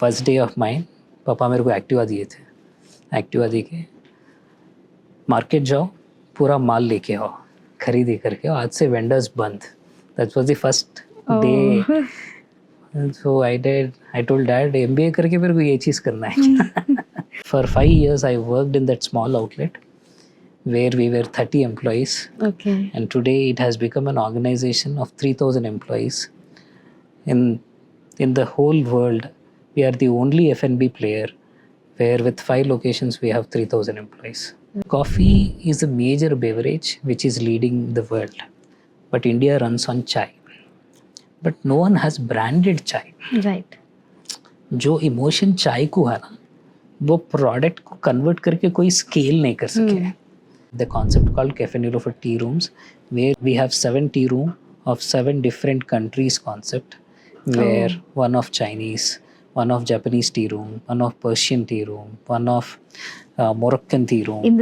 First day of mine पापा मेरे को एक्टिवा दिए थे। एक्टिवा दे के मार्केट जाओ, पूरा माल लेके आओ, खरीदी करके आओ, आज से वेंडर्स बंद। That was the first day. So I told dad MBA करके मेरे को ये चीज़ करना है। For 5 years I worked in that small outlet where we were 30 employees. Okay. And today it has become an organization of 3,000 employees. In the whole world, we are the only F&B player where with 5 locations we have 3,000 employees. Coffee is a major beverage which is leading the world. But India runs on chai. But no one has branded chai. Right. जो emotion चाय को है ना, वो product को convert करके कोई scale नहीं कर सके। The concept called cafe Neelo for tea rooms, where we have 7 tea room of 7 different countries concept, where one of Chinese, one of Japanese tea room, one of Persian tea room, one of Moroccan tea room.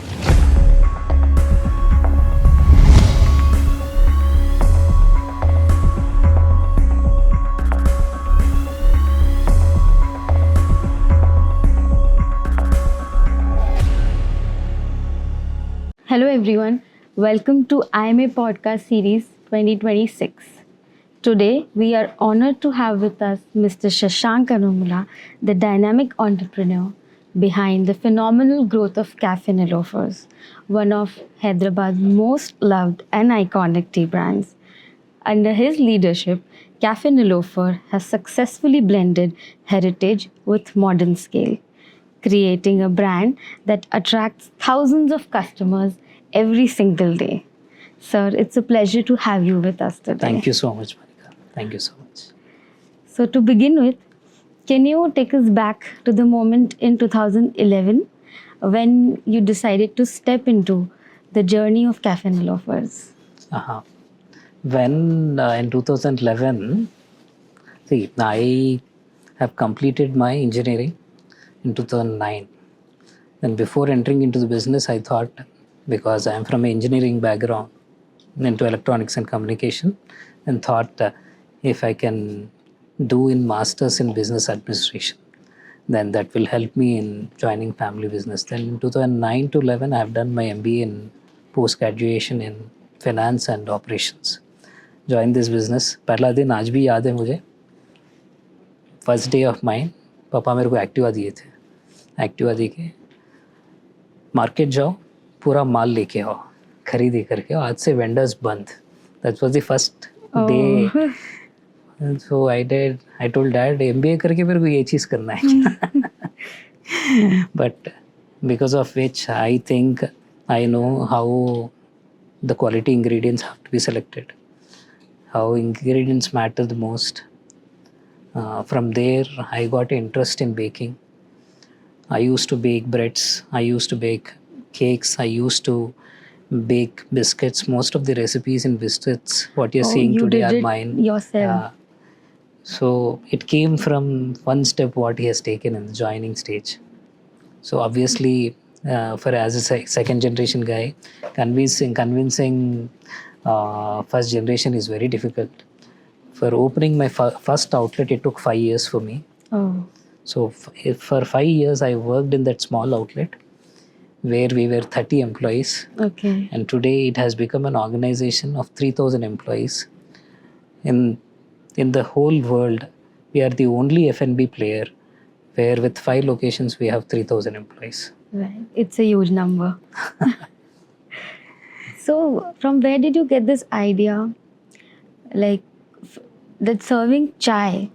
Hello everyone, welcome to IMA Podcast Series 2026. Today we are honored to have with us Mr. Shashank Anumula, the dynamic entrepreneur behind the phenomenal growth of Cafe Nilofers, one of Hyderabad's most loved and iconic tea brands. Under his leadership, Cafe Nilofer has successfully blended heritage with modern scale, creating a brand that attracts thousands of customers every single day. Sir, it's a pleasure to have you with us today. Thank you so much, Monica. Thank you so much. So to begin with, can you take us back to the moment in 2011 when you decided to step into the journey of Cafe Nilofers? When in 2011, see, I have completed my engineering in 2009. Then before entering into the business, I thought, because I am from an engineering background into electronics and communication, and thought if I can do in masters in business administration, then that will help me in joining family business. Then in 2009 to 11, I have done my MBA in post-graduation in finance and operations. Join this business. पहला दिन आज भी याद है मुझे। First day of mine पापा मेरे को एक्टिवा दिए थे। एक्टिवा दे के मार्केट जाओ, पूरा माल लेके आओ, खरीदी करके आओ, आज से वेंडर्स बंद। That was the first day. So I told dad MBA करके मेरे को ये चीज़ करना है। But because of which I think I know how the quality ingredients have to be selected, how ingredients matter the most. From there, I got interest in baking. I used to bake breads, I used to bake cakes, I used to bake biscuits. Most of the recipes in biscuits, what you're seeing today, are mine. Yourself. So it came from one step what he has taken in the joining stage. So obviously, for as a second generation guy, convincing first generation is very difficult. For opening my first outlet, it took 5 years for me. So for 5 years I worked in that small outlet where we were 30 employees. Okay. And today it has become an organization of 3,000 employees. In the whole world, we are the only F&B player where with 5 locations we have 3,000 employees. Right. It's a huge number. So, from where did you get this idea? Like, that serving chai,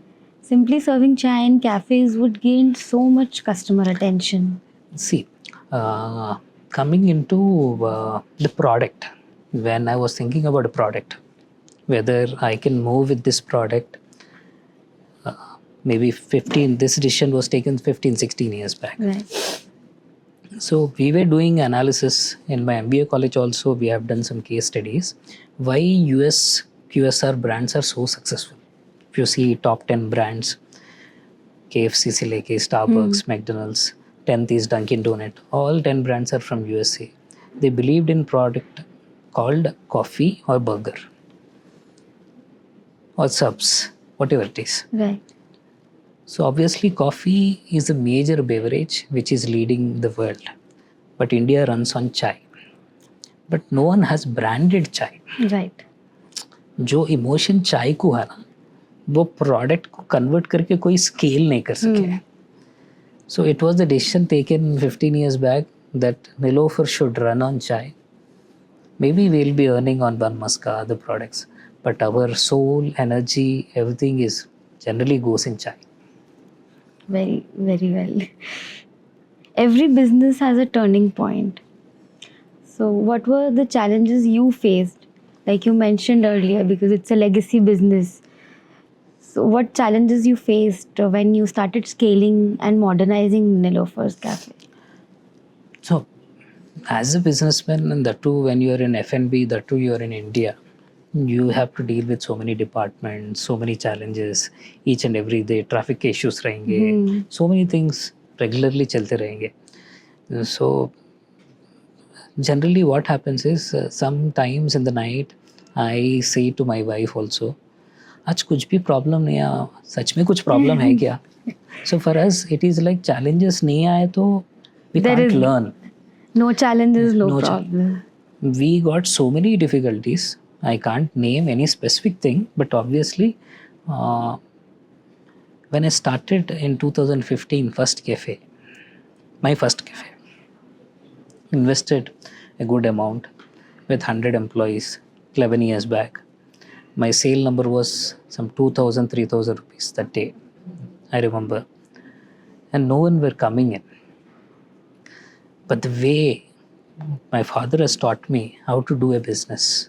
simply serving chai in cafes would gain so much customer attention. See, coming into the product, when I was thinking about a product, whether I can move with this product, maybe 15, this decision was taken 15, 16 years back. Right. So we were doing analysis in my MBA college also. We have done some case studies. Why US QSR brands are so successful? If you see top 10 brands, KFC se leke Starbucks, McDonald's, 10th is Dunkin' Donut. All 10 brands are from USA. They believed in product called coffee or burger or subs, whatever it is. Right. So obviously coffee is a major beverage which is leading the world, but India runs on chai, but no one has branded chai. Right. जो emotion चाय को है ना, वो product को convert करके कोई scale नहीं कर सके. So it was the decision taken 15 years back that Nilofer should run on chai. Maybe we'll be earning on Ban Maska, other products, but our soul, energy, everything is generally goes in chai. Very, very well. Every business has a turning point. So, what were the challenges you faced? Like you mentioned earlier, because it's a legacy business. So, what challenges you faced when you started scaling and modernizing Nilofer's Cafe? So, as a businessman, and that too when you are in F&B, that too you are in India, you have to deal with so many departments, so many challenges, each and every day traffic issues रहेंगे, so many things regularly चलते रहेंगे. So generally what happens is sometimes in the night I say to my wife also, आज कुछ भी problem नहीं आया, सच में कुछ प्रॉब्लम है क्या? So for us it is like challenges नहीं आए तो we There can't is learn. No challenges, no No problem. We got so many difficulties. I can't name any specific thing, but obviously when I started in 2015 first cafe, my first cafe, invested a good amount with 100 employees 11 years back. My sale number was some 2,000 3,000 rupees that day, I remember, and no one were coming in. But the way my father has taught me how to do a business,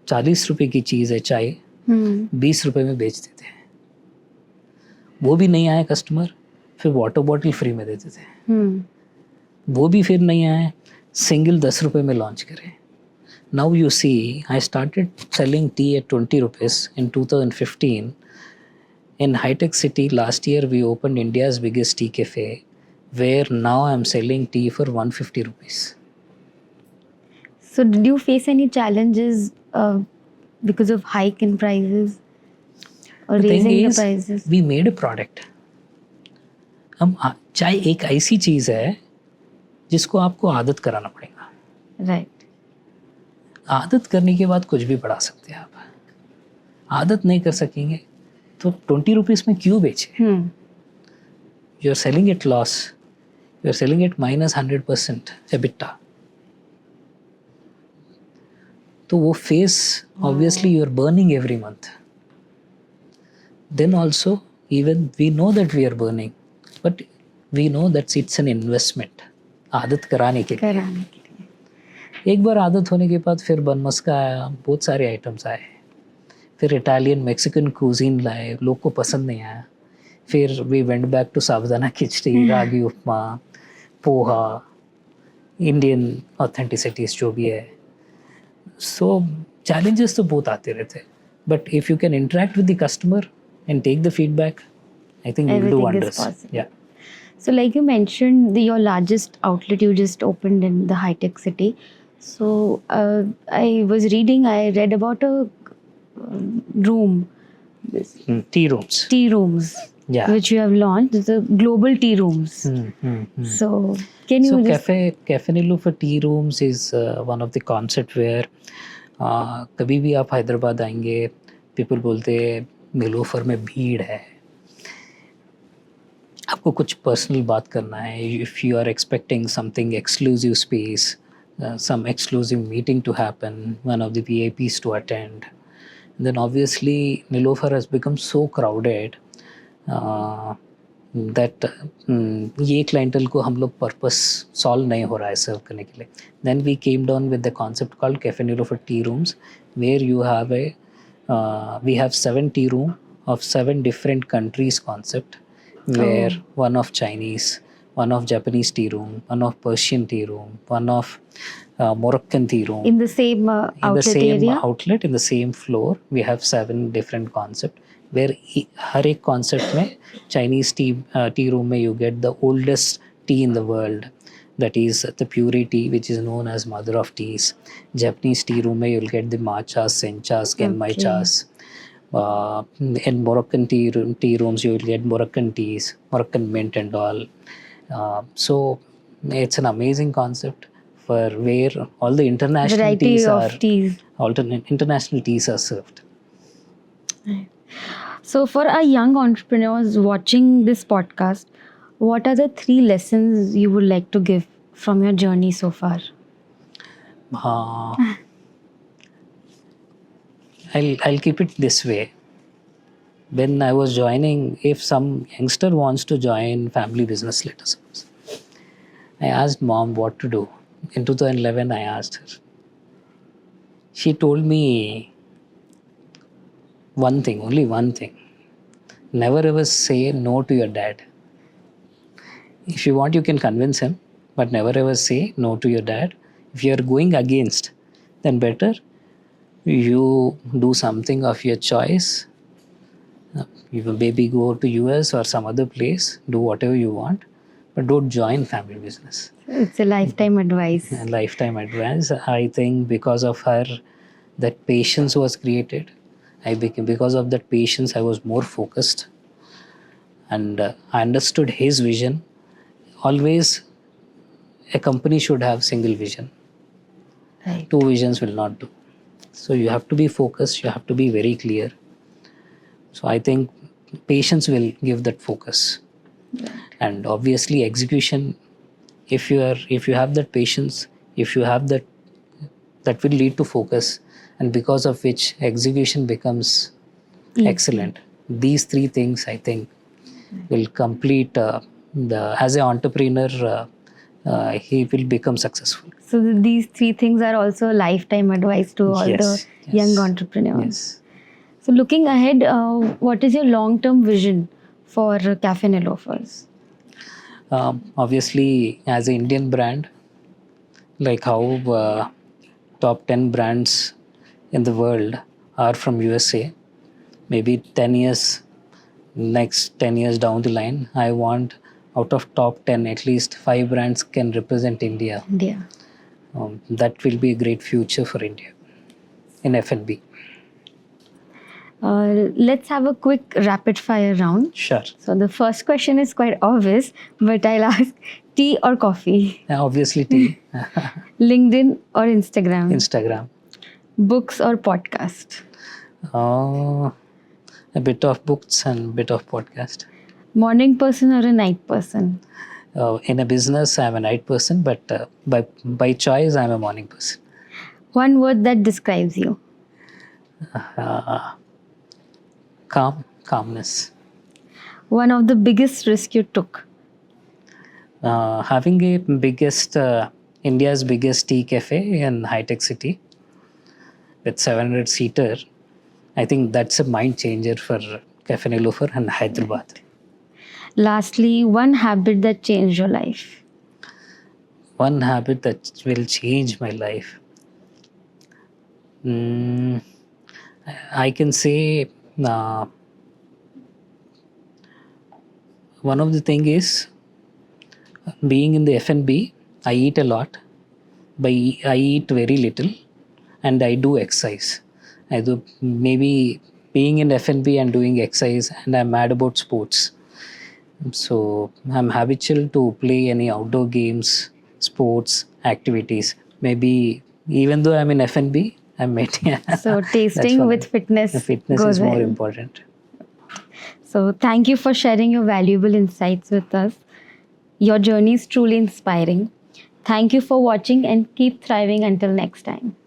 40 रुपए की चीज़ है चाय, 20 रुपए में बेच देते हैं. वो भी नहीं आए कस्टमर, फिर वाटर बॉटल फ्री में देते थे. वो भी फिर नहीं आए, सिंगल 10 रुपए में लॉन्च करें. Now you see, I started selling tea at 20 rupees in 2015. In High Tech City last year we opened India's biggest tea cafe, where now I'm selling tea for 150 rupees. So, did you face any challenges because of hike in prices or The thing raising the is, prices? we made a product. हम चाय एक ऐसी चीज़ है जिसको आपको आदत कराना पड़ेगा. Right. आदत करने के बाद कुछ भी बढ़ा सकते हैं आप. आदत नहीं कर सकेंगे तो 20 रुपीज़ में क्यों बेचें? You are selling it loss, you are selling it minus 100% EBITDA. तो वो face obviously you are burning every month. Then also even we know that we are burning, but we know that's it's an investment. आदत कराने के लिए, कराने के लिए. एक बार आदत होने के बाद फिर बन मस्का आया, बहुत सारे आइटम्स आए, फिर इटालियन मैक्सिकन कुजीन लाए, लोग को पसंद नहीं आया. फिर we went back to sabudana khichdi, ragi upma, poha, Indian authenticities जो भी है. सो चैलेंजेस तो बहुत आते रहते हैं, but if you can interact with the customer and take the feedback, I think you will do Everything is wonders. possible. या So, like you mentioned, your largest outlet you just opened in the high tech city. So, I was reading, I read about a room, this T rooms. tea rooms, Yeah. which you have launched, the global tea rooms. So, can you So just Cafe Nilofer tea rooms is one of the concept where कभी भी आप हैदराबाद आएंगे, people बोलते हैं निलोफर में भीड़ है, आपको कुछ पर्सनल बात करना है, if you are expecting something exclusive space, some exclusive meeting to happen, one of the VIPs to attend, then obviously Nilofer has become so crowded that ये clientele को हम लोग purpose solve नहीं हो रहा है serve करने के लिए. Then we came down with the concept called Cafe Nilofer tea rooms, where you have we have 7 tea room of 7 different countries concept, where one of Chinese, one of Japanese tea room, one of Persian tea room, one of Moroccan tea room. in the same In the outlet same area? outlet, in the same floor, we have 7 different concept, where हर एक concept में Chinese tea room में you get the oldest tea in the world, that is the puree tea, which is known as mother of teas. Japanese tea room में you'll get the matchas, senchas, genmai Okay. chas. In Moroccan tea rooms, you will get Moroccan teas, Moroccan mint and all. So it's an amazing concept for where all the international Variety teas are of teas. alternate international teas are served. So, for our young entrepreneurs watching this podcast, what are the 3 lessons you would like to give from your journey so far? Uh, I'll keep it this way. When I was joining, if some youngster wants to join family business, let us suppose, I asked mom what to do. In 2011, I asked her. She told me one thing, only one thing. Never ever say no to your dad. If you want, you can convince him, but never ever say no to your dad. If you are going against, then better you do something of your choice. You maybe go to US or some other place, do whatever you want, but don't join family business. It's a lifetime advice. And lifetime advice. I think because of her, that patience was created. Because of that patience, I was more focused, and I understood his vision. Always, a company should have single vision. Right. 2 visions will not do. So you have to be focused. You have to be very clear. So I think patience will give that focus, and obviously execution. If you have that patience, if you have that will lead to focus, and because of which execution becomes excellent. These 3 things I think will complete as an entrepreneur. He will become successful. So, these 3 things are also lifetime advice to all Yes, the young entrepreneurs. Yes. So, looking ahead, what is your long-term vision for Cafe Nilofers? Obviously, as an Indian brand, like how top 10 brands in the world are from USA, maybe 10 years, next 10 years down the line, I want out of top 10, at least 5 brands can represent India. India. That will be a great future for India in F&B. Let's have a quick rapid fire round. Sure. So the first question is quite obvious, but I'll ask tea or coffee? Obviously, tea. LinkedIn or Instagram? Instagram. Books or podcast? A bit of books and a bit of podcast. Morning person or a night person? In a business, I'm a night person, but by choice, I'm a morning person. One word that describes you? Calmness. One of the biggest risks you took? Having a India's biggest tea cafe in high-tech city with 700 seater, I think that's a mind changer for Cafe Nilofer and Hyderabad. Lastly, one habit that changed your life? One habit that will change my life. I can say one of the thing is being in the F&B, I eat a lot, but I eat very little, and I do exercise. I do maybe being in F&B and doing exercise, and I'm mad about sports. So I'm habitual to play any outdoor games, sports, activities. Maybe even though I'm in F&B, I'm maintaining. So tasting with fitness. The fitness goes is more well. important. So thank you for sharing your valuable insights with us. Your journey is truly inspiring. Thank you for watching and keep thriving until next time.